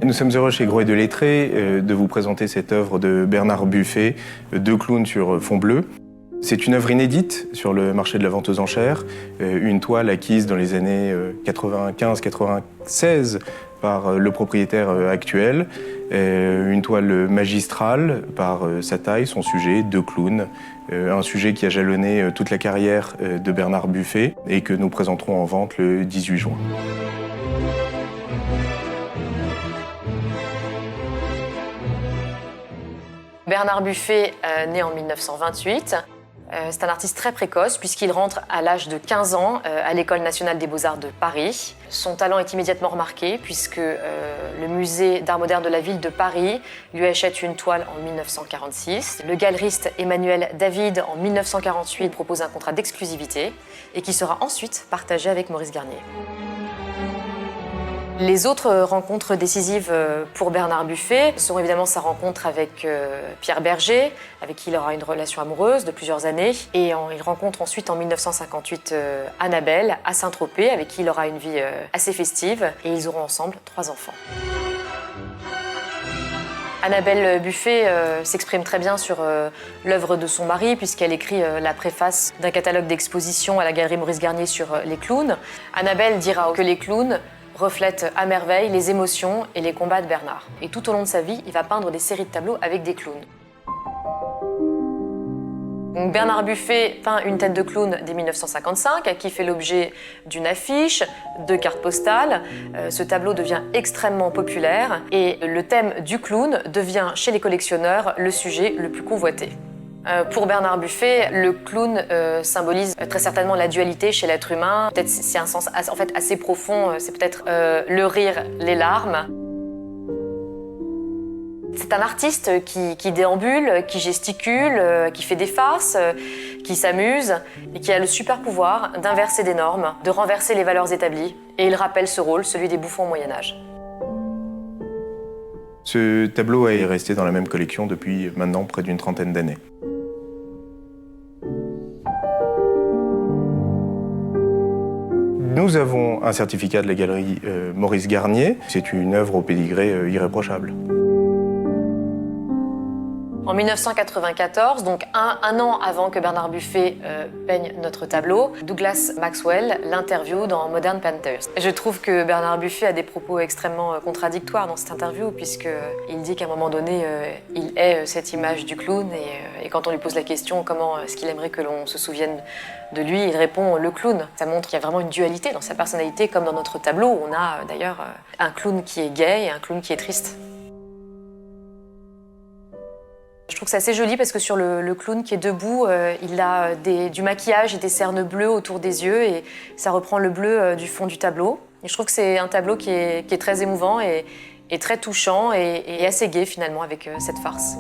Nous sommes heureux chez Gros et Delettré de vous présenter cette œuvre de Bernard Buffet, Deux clowns sur fond bleu. C'est une œuvre inédite sur le marché de la vente aux enchères, une toile acquise dans les années 95-96 par le propriétaire actuel, une toile magistrale par sa taille, son sujet, deux clowns, un sujet qui a jalonné toute la carrière de Bernard Buffet et que nous présenterons en vente le 18 juin. Bernard Buffet, né en 1928, c'est un artiste très précoce puisqu'il rentre à l'âge de 15 ans à l'École nationale des beaux-arts de Paris. Son talent est immédiatement remarqué puisque le musée d'art moderne de la ville de Paris lui achète une toile en 1946. Le galeriste Emmanuel David, en 1948, propose un contrat d'exclusivité et qui sera ensuite partagé avec Maurice Garnier. Les autres rencontres décisives pour Bernard Buffet seront évidemment sa rencontre avec Pierre Berger, avec qui il aura une relation amoureuse de plusieurs années. Et il rencontre ensuite en 1958 Annabelle à Saint-Tropez, avec qui il aura une vie assez festive. Et ils auront ensemble 3 enfants. Annabelle Buffet s'exprime très bien sur l'œuvre de son mari puisqu'elle écrit la préface d'un catalogue d'exposition à la galerie Maurice Garnier sur les clowns. Annabelle dira que les clowns reflètent à merveille les émotions et les combats de Bernard. Et tout au long de sa vie, il va peindre des séries de tableaux avec des clowns. Donc Bernard Buffet peint une tête de clown dès 1955 qui fait l'objet d'une affiche, de cartes postales. Ce tableau devient extrêmement populaire et le thème du clown devient chez les collectionneurs le sujet le plus convoité. Pour Bernard Buffet, le clown symbolise très certainement la dualité chez l'être humain. Peut-être c'est un sens en fait assez profond, c'est peut-être le rire, les larmes. C'est un artiste qui déambule, qui gesticule, qui fait des farces, qui s'amuse et qui a le super pouvoir d'inverser des normes, de renverser les valeurs établies. Et il rappelle ce rôle, celui des bouffons au Moyen-Âge. Ce tableau est resté dans la même collection depuis maintenant près d'une trentaine d'années. Nous avons un certificat de la galerie Maurice Garnier. C'est une œuvre au pédigré irréprochable. En 1994, donc un an avant que Bernard Buffet peigne notre tableau, Douglas Maxwell l'interviewe dans Modern Painters. Je trouve que Bernard Buffet a des propos extrêmement contradictoires dans cette interview puisqu'il dit qu'à un moment donné, il hait cette image du clown et quand on lui pose la question comment est-ce qu'il aimerait que l'on se souvienne de lui, il répond le clown. Ça montre qu'il y a vraiment une dualité dans sa personnalité comme dans notre tableau où on a d'ailleurs un clown qui est gai et un clown qui est triste. Je trouve que c'est assez joli parce que sur le clown qui est debout, il a du maquillage et des cernes bleues autour des yeux et ça reprend le bleu du fond du tableau. Et je trouve que c'est un tableau qui est très émouvant et très touchant et assez gai finalement avec cette farce.